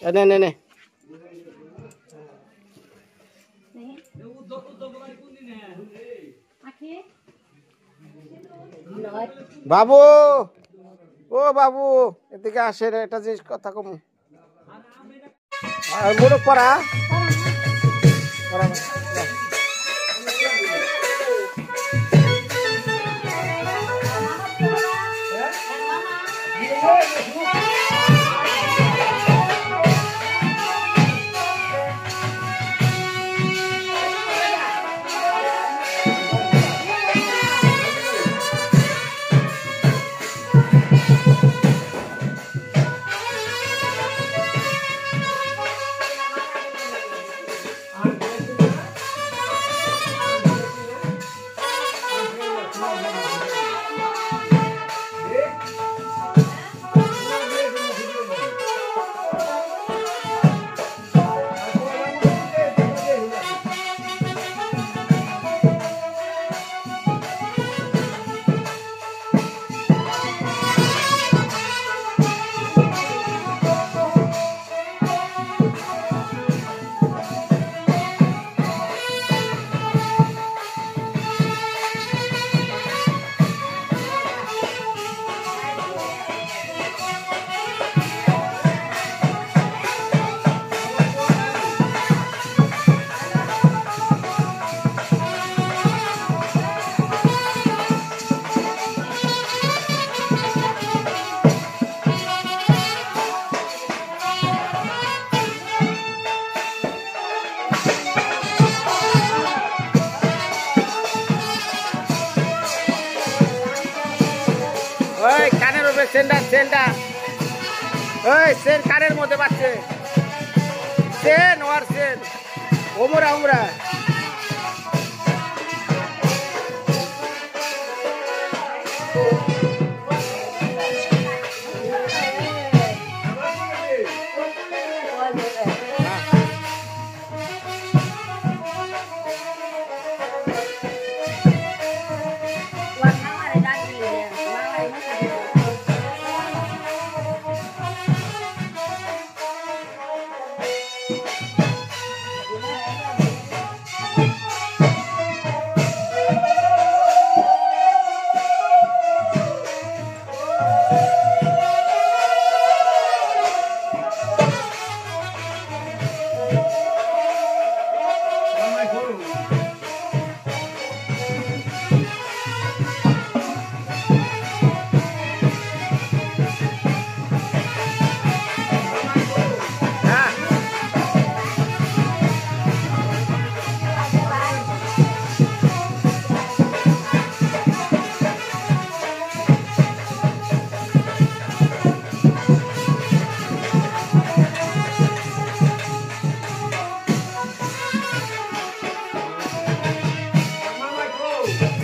নে নে নে বাবু ও বাবু এদিকে আসেন একটা জিনিস কথা কম আর মুরগ পড়া ওই কানের উপরে সেন্টা ওই সেন কানের মধ্যে পাচ্ছে সেন ওর সেন ওমরা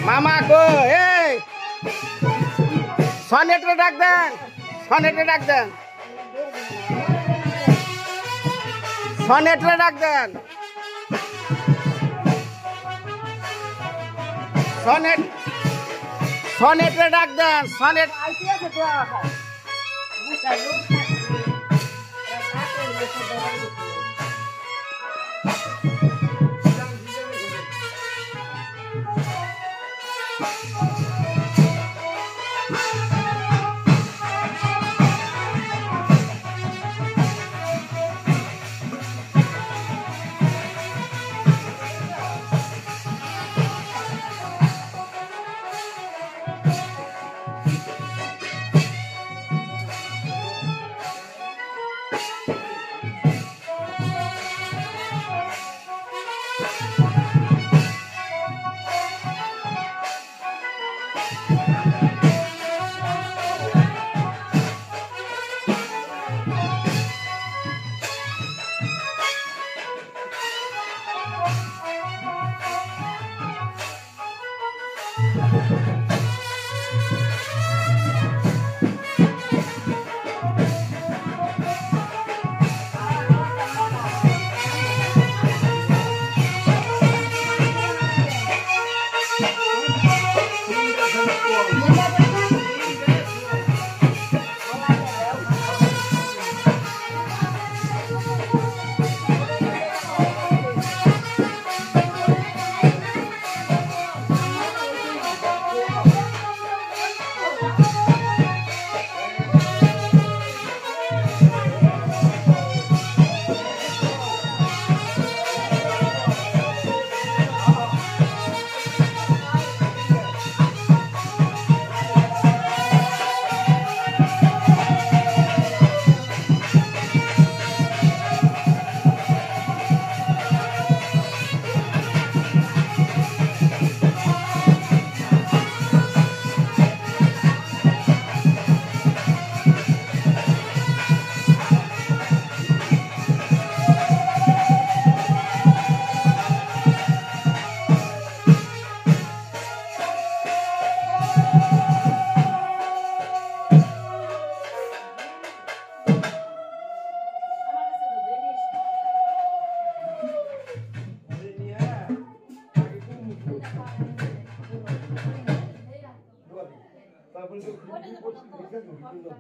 মামা গো এই সনেটরে ডাক দেন সনেটরে ডাক দেন সনেটরে ডাক দেন সনেটরে ডাক দেন সনেট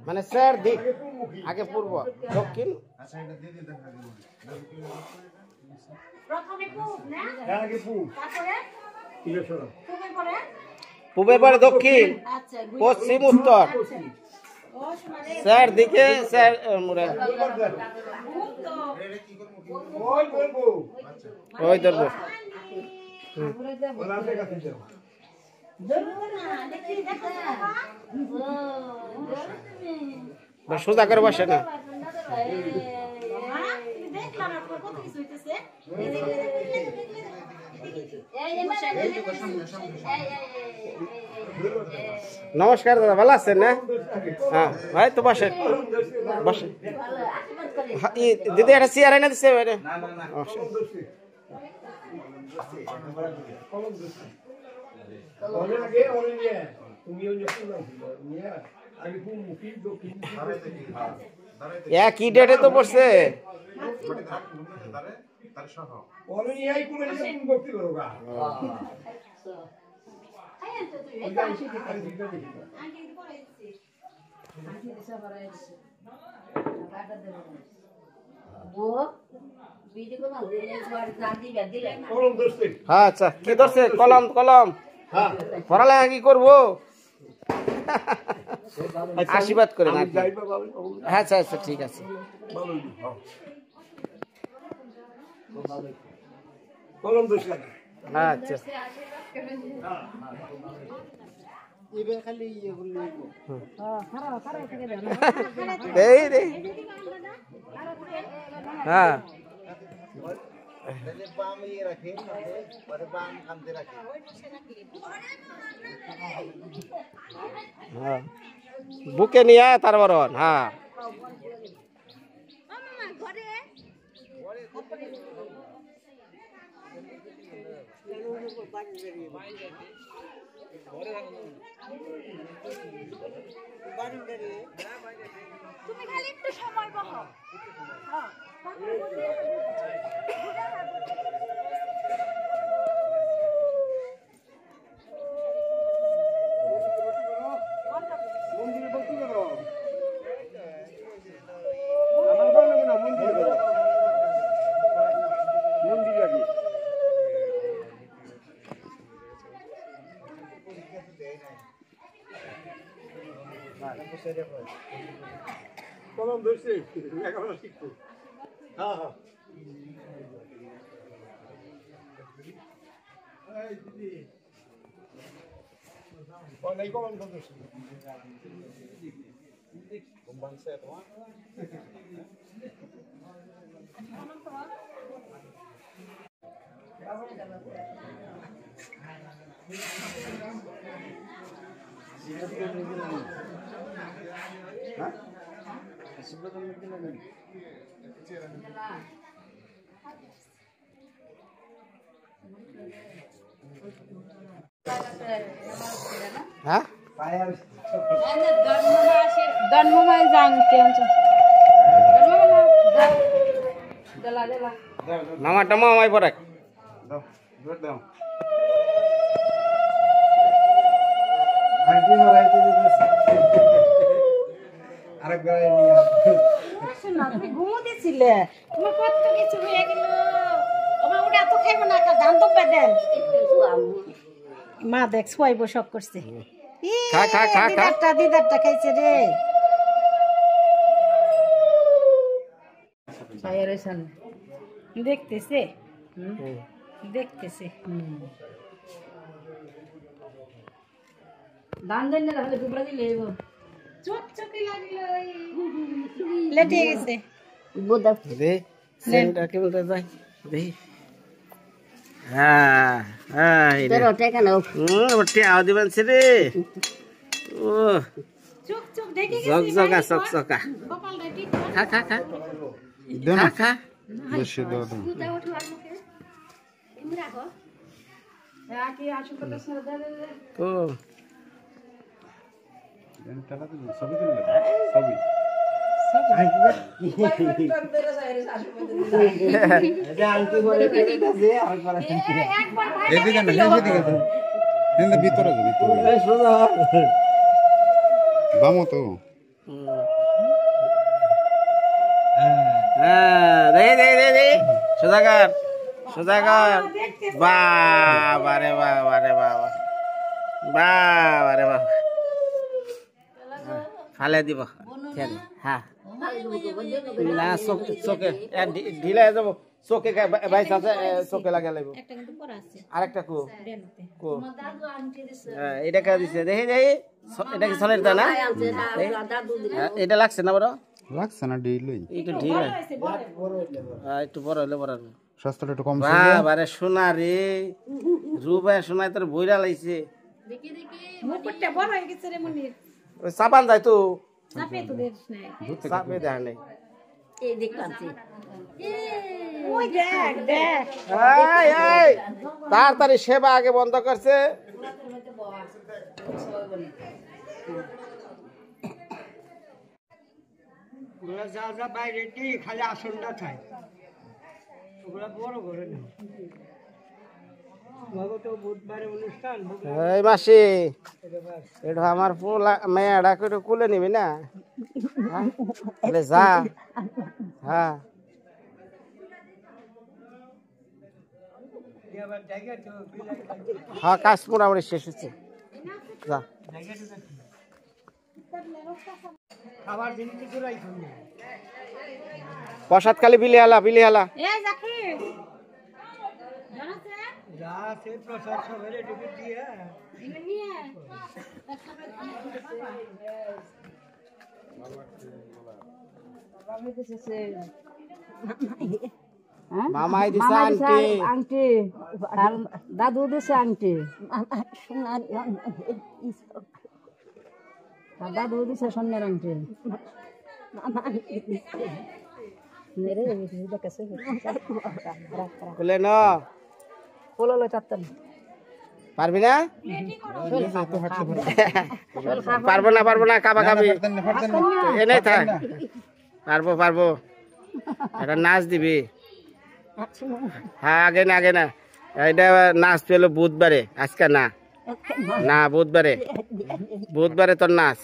মানে স্যার দিক আগে পূর্ব দক্ষিণ পূবের পরে দক্ষিণ পশ্চিম উত্তর স্যার দিকে স্যার ওই ধরবো সোজা করে বসে না নমস্কার দাদা ভালো আছেন না হ্যাঁ ভাই তো বসেন বসেন দিদি একটা চেয়ার এনে দিচ্ছে একই ডেটে তো পড়ছে আচ্ছা কি ধরছে কলম কলম পড়ালেখা কি করবো আশীর্বাদ করে আচ্ছা আচ্ছা ঠিক আছে আচ্ছা হ্যাঁ বুকে নিয়ে তারপর হ্যাঁ তুমি খালি একটু সময় বহো কলম ধরছে লেখাপড়া শিখতো হ্যাঁ হ্যাঁ কলম ধরছে হ্যাঁ মামাটা মামাই পরে ঘুমোতেছিলে তোমার কত কিছু হয়ে গেল আমার ওটা এত খাইব না ধান তো পেদেন মা দেখ সোয়াইব শখ করছে দিদারটা খাইছে রে দেখতেছে দেখতেছে ধান দেন না তাহলে দুবড়া দিলে চকচকে লাগলো লেটে গেছে বোদা দে সেন্টা কি বলতে যাই দে হ্যাঁ হ্যাঁ তোর টাকা নাও ওটি আও দিবেন রে ও চকচক দেখে জগজগা চকচকা কপালটা ঠিক খা খা খা দেন খা বেশি দাও দুটা ওঠো আর মুখে এমনি রাখো কি আসল কথা শুনে দে ও টাকা দিন সবই দিন সবই ভিতরে বামো তো হ্যাঁ দেখি সুধাকর সুধাকর বাবা রে বাবা রে বাবা বাবা রে বাবা ফালে দিব হ্যাঁ না চোখে ঢিলা যাব চোখে বাইশ আছে চোখে লাগা লাগবে আরেকটা কো কো এটা কে দিছে দেখি এটা কি সোনের দা না এটা লাগছে না বড় লাগছে না ঢিলই একটু ঢিল একটু বড় হলে বড় সস্তাটা একটু কম বাবারে সোনা রে রূপা সোনায় তোর বইরা লাইছে মুকুটটা বড় হয়ে গেছে রে মনির ওই সাবান যায় তো চাপে তো দেখ নাই চাপে দেখা নেই এই দেখলাম ওই দেখ এই তাড়াতাড়ি সেবা আগে বন্ধ করছে যা বাইরে খালি আসনটা থাই ওগুলা বড় করে না বুধবারে অনুষ্ঠান এই মাসি এটা আমার মেয়েটা করে কুলে নিবি না যা হ্যাঁ হ্যাঁ কাজ মোটামুটি শেষ হচ্ছে যা খাবার জিনিস প্রসাদ খালি বিলিহালা এই জাকি যা সে প্রসাদ সবাই রেডি দিয়ে মামাই দিছে আন্টি আর দাদু দিছে আন্টি দাদু দিছে সোনার আন্টি কুলে ন পারবি না পারবো না কাবা কাবি এনে থাক পারবো এটা নাচ দিবি হ্যাঁ আগে না এটা নাচ পেলো বুধবারে আজকে না বুধবারে তোর নাচ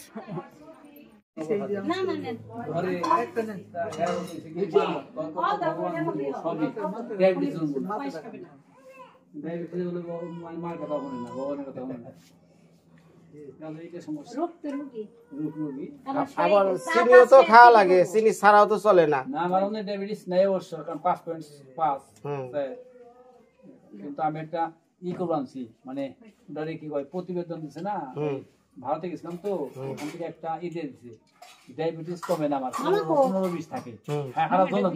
আবার চিনিও তো খাওয়া লাগে চিনি ছাড়াও তো চলে না আমার ডায়াবেটিস নাই অবশ্য কারণ 5.5 কিন্তু আমি একটা করবো আনছি মানে ওটারে কি কয় প্রতিবেদন দিচ্ছে না ভারতে গেছিলাম তো ওখান থেকে একটা দিয়ে দিচ্ছে ডায়াবেটিস কমে না আমার 15-20 থাকে হ্যাঁ খারাপ জন্য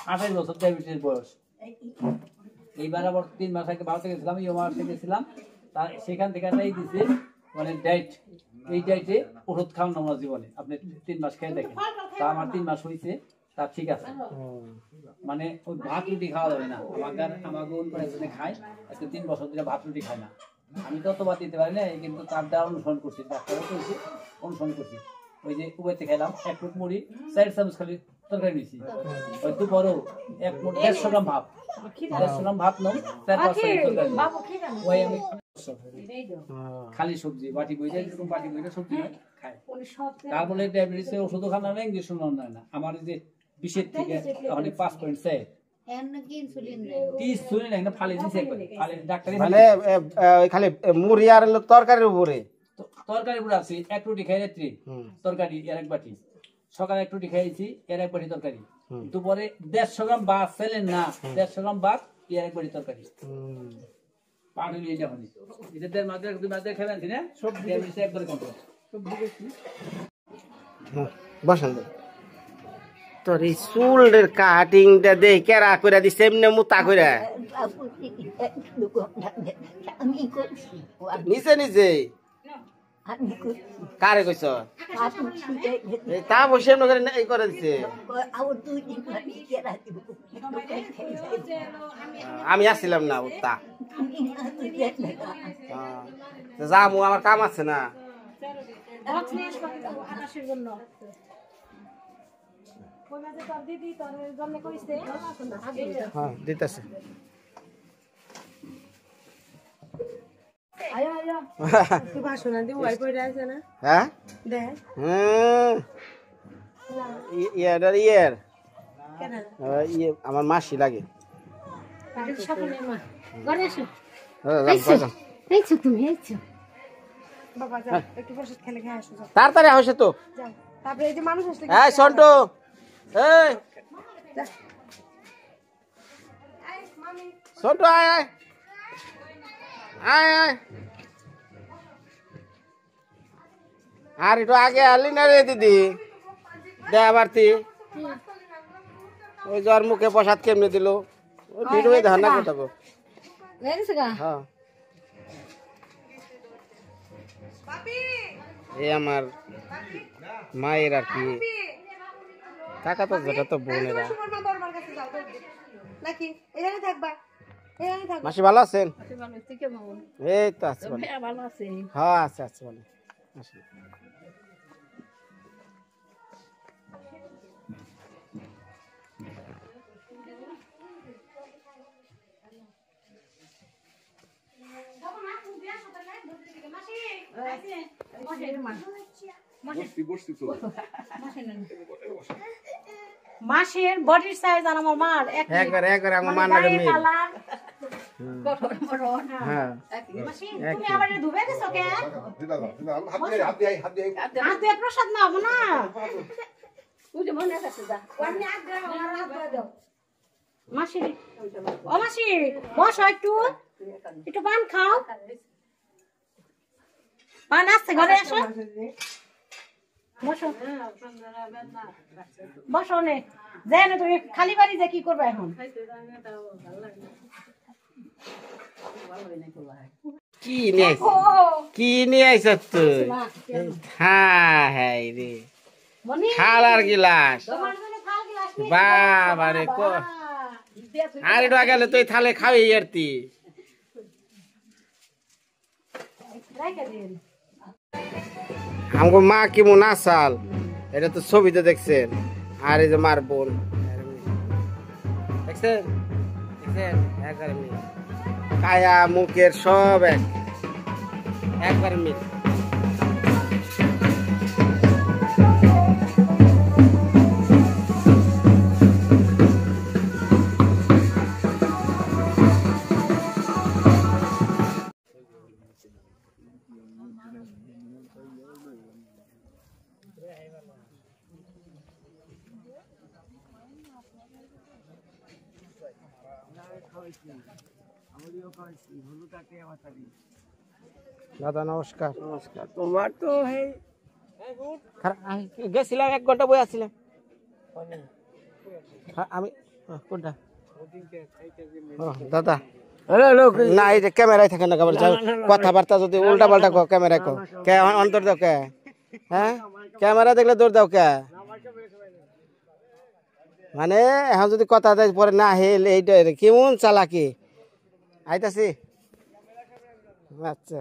28 বছর ডায়াবেটিস বয়স এইবার আবার 3 মাস আগে ভারতে গেছিলাম মাসে গেছিলাম তার সেখান থেকে একটাই দিচ্ছে মানে ডায়েট এই ডায়েটে ওষুধ খাওয়ান আমার জীবনে আপনি 3 মাস খেয়ে দেখেন তা আমার 3 মাস হয়েছে তা ঠিক আছে মানে ওই ভাত রুটি খাওয়া যাবে না আমাকে অন্য খায় আজকে 3 বছর ধরে ভাত রুটি খায় না আমি তো বাদ দিতে পারি না কিন্তু তারটা অনুসরণ করছি ডাক্তারও করছি অনুসরণ করছি ওই যে উবাইতে খেলাম 1 ফুট মুড়ি 4 চামচ খালি তরকারি নিয়েছি ওই তো বড় 1 মুঠ 150 গ্রাম ভাত 150 গ্রাম ভাত নাও 4-5 তরকারি ওই আমি খালি সবজি বাটি বইটা এরকম বাটি বইটা সবজি খায় তারপরে ডায়াবেটিসের ওষুধও খানা না ইঞ্জেকশন নেয় না আমার যে বিষের থেকে অনেক 5.6 খালি মুড়ি আর তরকারির উপরে তরকারি উপরে আছে 1 রুটি খাই রাত্রি তরকারি এর 1 বাটি সকালে 1 রুটি খাইছি এর 1 বাটি তরকারি দুপুরে 150 গ্রাম ভাত ফেলেন না 150 গ্রাম ভাত এর 1 বাটি তরকারি পানি নিয়ে যাবেন এদের মাঝে দুই মাঝে খাবেন না সব দিয়ে একবারে কন্ট্রোল বসেন তোর এই চুলের কাটিংটা দে কেরা করে দিছে এমনি মুতা করে নিজে কারে কইছ তা বসে এমনি করে এই করে দিছে আমি আসছিলাম না উত্তা যাবো আমার কাম আছে না হ্যাঁ দিতেছে হ্যাঁ ইয়ের ইয়ে আমার মাসি লাগে সকলের মা ঘরে আসো যান। এইছো তুমি এইছো বাবা যাও একটু প্রসাদ খেলে খেয়ে আসো যাও তাড়াতাড়ি আসে তো যাও তারপরে এই যে মানুষ আসলে এই সন্টু এই সন্টু আয় আয় আয় আয় আর একটু আগে আলি না রে দিদি দে আবার ওই জ্বর মুখে প্রসাদ কেমনে দিল ওই ভিডিও ধান না কোথাও গেছে গা হ্যাঁ এই আমার মায়ের আর কি কাকা তো যেটা তো বোনেরা নাকি এখানে থাকবা এখানে থাকবা মাসি ভালো আছেন ভালো তুই কেমন এই তো আছে ভালো ভালো আছে হ্যাঁ আছে আছে ভালো আসি মাসের বডির সাইজ আর আমার মার একবার আমার মান লাগে মিল হ্যাঁ তুমি আবার ধুবে দিছো কে হাত দিয়ে প্রসাদ নাও না তুই মনে আছে যা ওখানে আগে আমার হাত দাও মাসি ও মাসি বসো একটু পান খাও পান আসছে ঘরে আসো বসো বসো নে যাই না তুমি খালি বাড়ি যে কি করবে এখন কি নিয়ে আইছ তুই হ্যাঁ হ্যাঁ রে খালার গিলাস বাবা রে আর একটু গেলে তুই থালে খাবি আর তুই আমাকে মা কেমন আসাল এটা তো ছবিতে দেখছেন আর এই যে মার বোন দেখছেন দেখছেন একবার মিল কায়া মুখের সব একবার মিল দাদা নমস্কার নমস্কার তোমার তো গেছিলাম 1 ঘন্টা বই আসছিলাম আমি কোনটা দাদা না এই যে ক্যামেরায় থাকে না কথাবার্তা যদি উল্টা পাল্টা ক্যামেরায় কো কে অন্তর দাও কে হ্যাঁ ক্যামেরা দেখলে দৌড় দাও কে মানে এখন যদি কথা দেয় পরে না হেল এইটা কেমন চালাকি আইতাছি আচ্ছা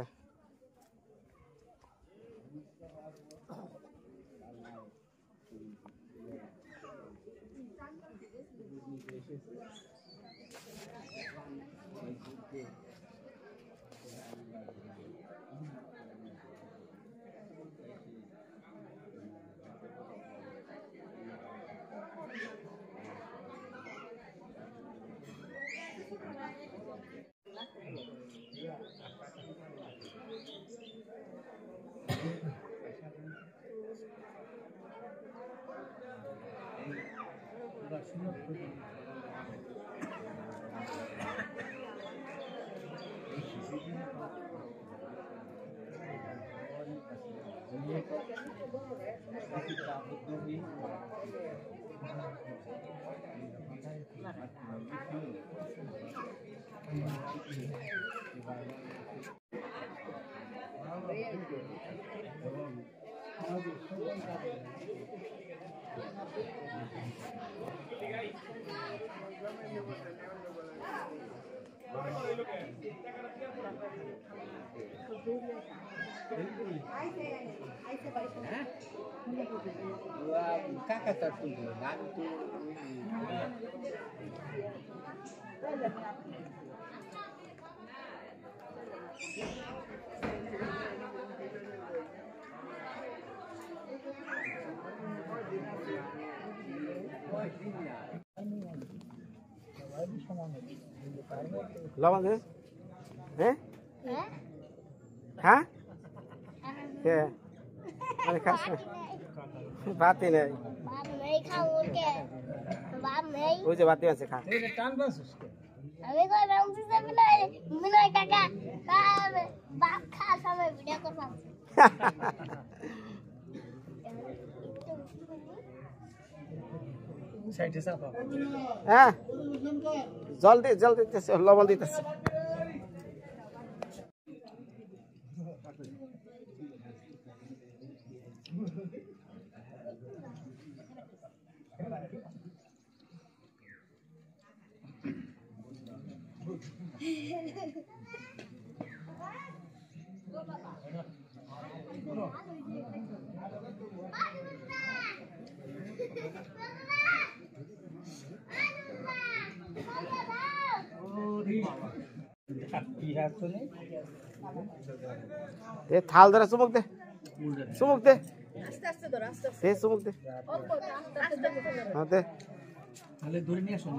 লবণ দে হ্যাঁ হ্যাঁ কে আরে খাস বাতি নেই ওই যে বাতি আছে খা আমি কই রাম দিতে বিনয় কাকা বাপ খা সবাই ভিডিও করব হ্যাঁ জলদি জলদি দিতেছে লবণ দিতেছে থাল ধরে চুমুক দে চুমুক দে দে চুমুক দে হ্যাঁ দে তাহলে ধরে নিয়ে আসুন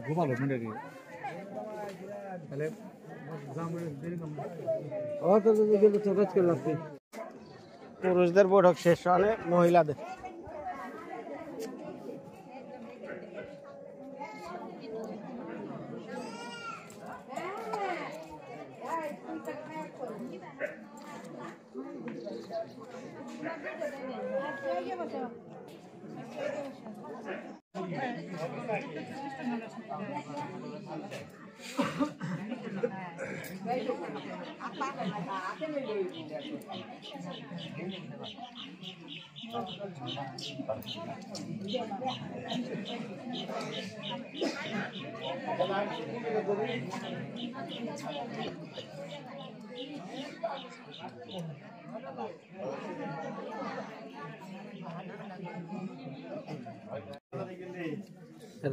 গোপাল মিনিট তাহলে পুরুষদের বৈঠক শেষ হলে মহিলাদের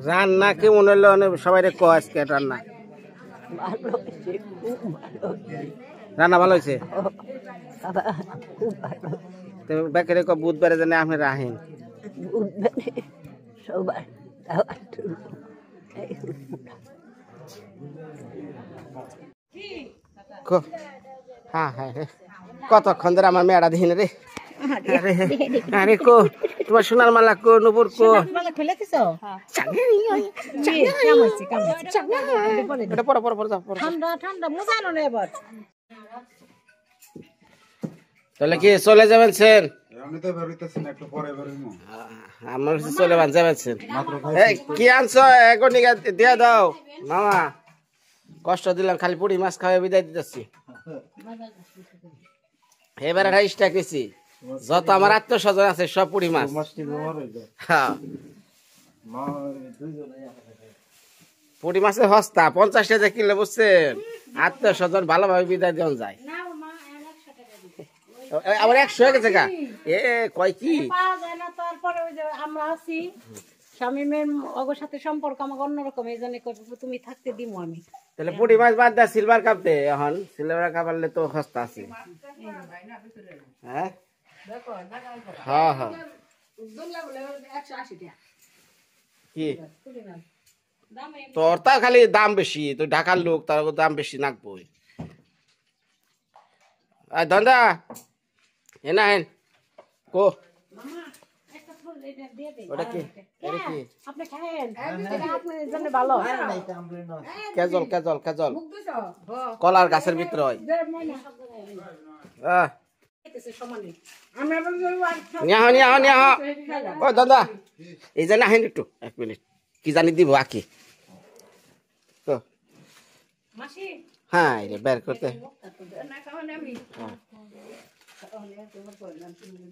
রান্না কেমন হলো সবাই কয় আজকে রান্না রান্না ভালো হয়েছে বেকারে বুধবারে জানে আপনি রাহেন হ্যাঁ হ্যাঁ কতক্ষণ ধরে আমার মেয়েরা দিন রে আরে কো তোমার সোনার মালা কো নুপুর কো তাহলে কি চলে যাবেন সেন আমার চলে যাবেন সেন কি আনছো এখন দিয়ে দাও মামা কষ্ট দিলাম খালি পুরি মাছ খাওয়া বিদায় দিতেছি এবার 28 টাকা কেজি যত আমার আত্মস্বজন আছে সব পুরি মাছ পুরি মাছের হস্তা 50 টাকা কিলো বুঝছেন আত্মস্বজন ভালোভাবে বিদায় দেওয়া যায় আবার 100 হয়ে গেছে গা এ কয় কি তারপরে ওই যে আমরা আছি স্বামীমের অগর সাথে সম্পর্ক আমার অন্যরকম এই জন্য তুমি থাকতে দিমু আমি তাহলে পুঁটি মাছ বাদ দা সিলভার কাপ দে এখন সিলভার কাপ আনলে তো সস্তা আছে হ্যাঁ হ্যাঁ হ্যাঁ কি তোর তা খালি দাম বেশি তুই ঢাকার লোক তার দাম বেশি নাকবই ধন্দা এনা হেন কো ওটা কি এটা কি আপনি খাবেন এটা আপনার জন্য ভালো কেজল কেজল কেজল কলার গাছের ভিতরে হয় ও দাদা এই যে না হেন একটু 1 মিনিট কি জানি দিব আকি তো হ্যাঁ রে বের করতে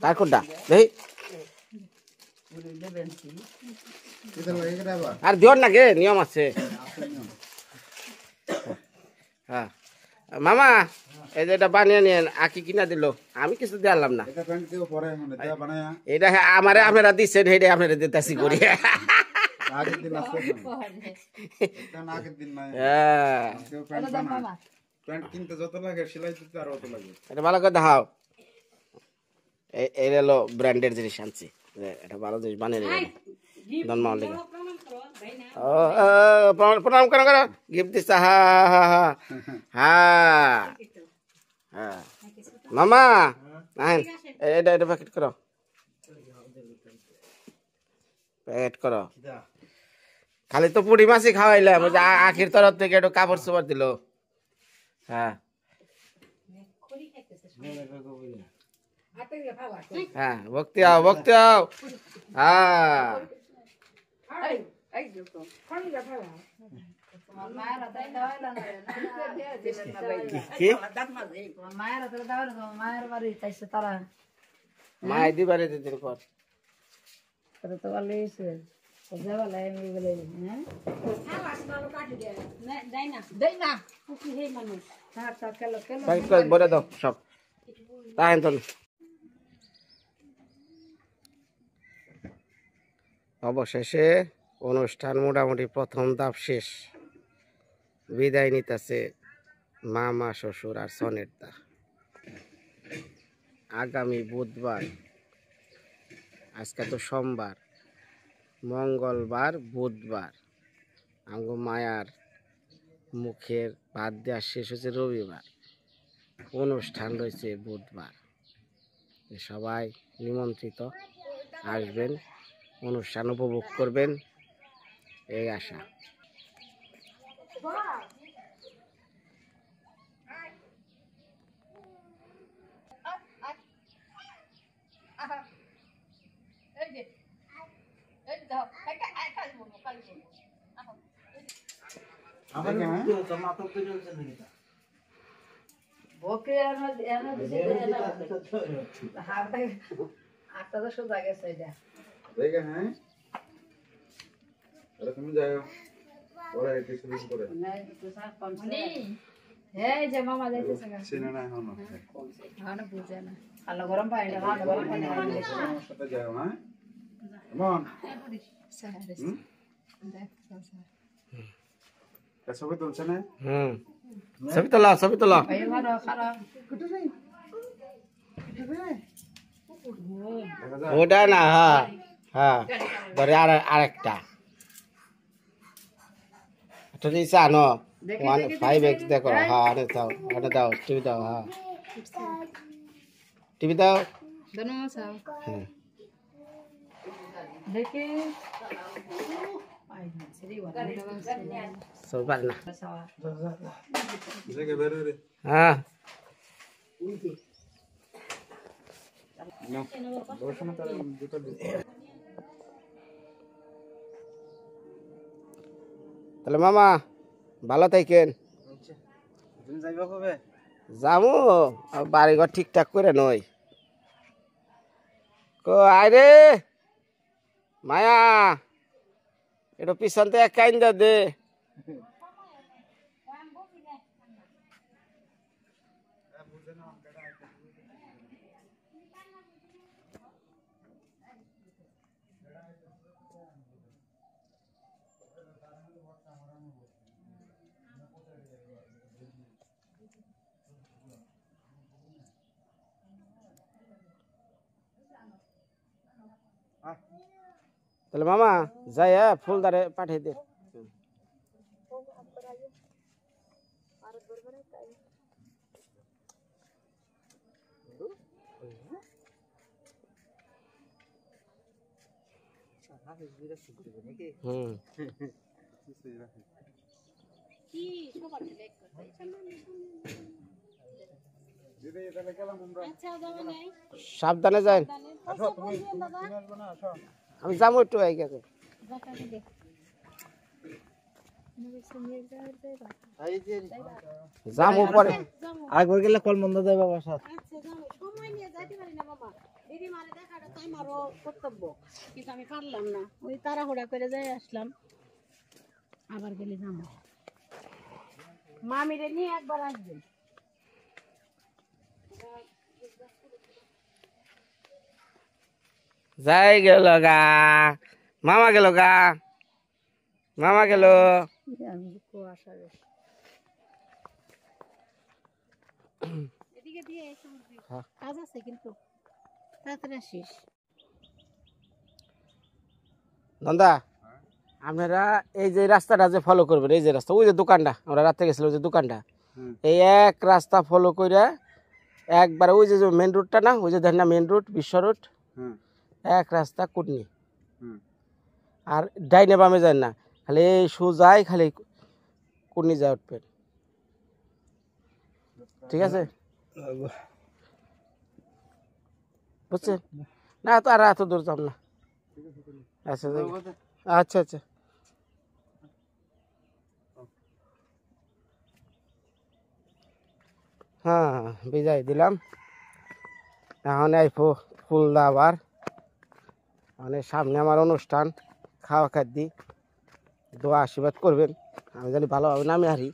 তার কোনটা দেই আর দিও না গে নিয়ম আছে হ্যাঁ মামা এই যে এটা বানিয়ে নিয়েন আকি কিনা দিল আমি কিছু দিলাম না এটা আমারে আপনারা দিচ্ছেন এটা আপনারা দিতেছি করি প্যান্ট কিনতে যত লাগে সেলাই দিতে আরো অত লাগে। এটা ভালো করে দেখাও। এই হলো ব্র্যান্ডের জিনিস আনছি, এটা ভালো জিনিস বানিয়ে নেবেন জন্মাল লেগে। প্রণাম করো করো, গিফট দিচ্ছে। হা হা হা হ্যাঁ হ্যাঁ মামা আহেন, এটা এটা প্যাকেট করো, প্যাকেট করো। খালি তো পুরি মাছই খাওয়াইলাম, আখির তরফ থেকে একটু কাপড় চোপড় দিল। হ্যাঁ হ্যাঁ ভক্তি আও, ভক্তি আও। হ্যাঁ কি মায়ের বাড়ি চাইছে তারা মাই দিবারে দিদির পর তো ভালো হয়েছে প্যাকেট করে ভরে দাও সব। তাই তো অবশেষে অনুষ্ঠান মোটামুটি প্রথম ধাপ শেষ। বিদায় নিতেছে মামা, শ্বশুর আর সনের দা। আগামী বুধবার, আজকে তো সোমবার, মঙ্গলবার, বুধবার, আমগো মায়ার মুখের ভাত দেওয়া শেষ হচ্ছে রবিবার, অনুষ্ঠান রয়েছে বুধবার। সবাই নিমন্ত্রিত, আসবেন, অনুষ্ঠান উপভোগ করবেন, এই আশা। তুমি যাও ওরা এটি শুরু করে মামা যাইতেছে সিনে না হনো বুঝে না আলো গরম পানি সাথে যাও। হ্যাঁ কেমন ছবি তুলছে না? ছবি তোলা, ছবি তোলা। ওটা না, হ্যাঁ হ্যাঁ ধরে আরেকটা একটা দিয়েছে, আনো 1.5x দেখো। হ্যাঁ আনে দাও, আনে দাও, টিভি দাও। হ্যাঁ টিভি দাও। হ্যাঁ দেখি সব পারে না। দেখে বের রে। হ্যাঁ তাহলে মামা ভালো থাকেন। যাবো বাড়িঘর ঠিকঠাক করে নই। আরে মায়া একটু পিছন থেকে কাইন দে। তাহলে মামা যাই, ফুলদারে পাঠিয়ে দে। সাবধানে যাই, আমি যাবো একটু আগে। যাবো পরে, আগে গেলে কল বন্ধ যায় বাবার সাথে। কর্তব্য কিন্তু আমি পারলাম না, ওই তাড়াহুড়া করে যাই আসলাম। আবার গেলে যাবো, মামিরে নিয়ে একবার আসবেন। যাই গেল গা, মামা গেল গা, মামা গেল। এদিকে দিয়ে এই সমুদ্রে হ্যাঁ। কাজ আছে কিন্তু তাড়াতাড়ি আসিস। নন্দা আপনারা এই যে রাস্তাটা যে ফলো করবেন, এই যে রাস্তা, ওই যে দোকানটা আমরা রাতে গেছিলাম, ওই যে দোকানটা, এই এক রাস্তা ফলো করে একবার ওই যে মেন রুটটা না, ওই যে দেখেন না মেন রুট, বিশ্ব রুট, এক রাস্তা কুটনি, আর ডাইনে বামে যায় না, খালি এই সোজাই খালি কুটনি যায় উঠবেন, ঠিক আছে? বুঝছেন? না তো আর এত দূর যাব না। আচ্ছা আচ্ছা আচ্ছা। হ্যাঁ বিদায় দিলাম। এখন আইফো ফুলদা আবার মানে সামনে আমার অনুষ্ঠান, খাওয়া খাদ্যি, দোয়া আশীর্বাদ করবেন, আমি জানি ভালো হবে না আমি হারি।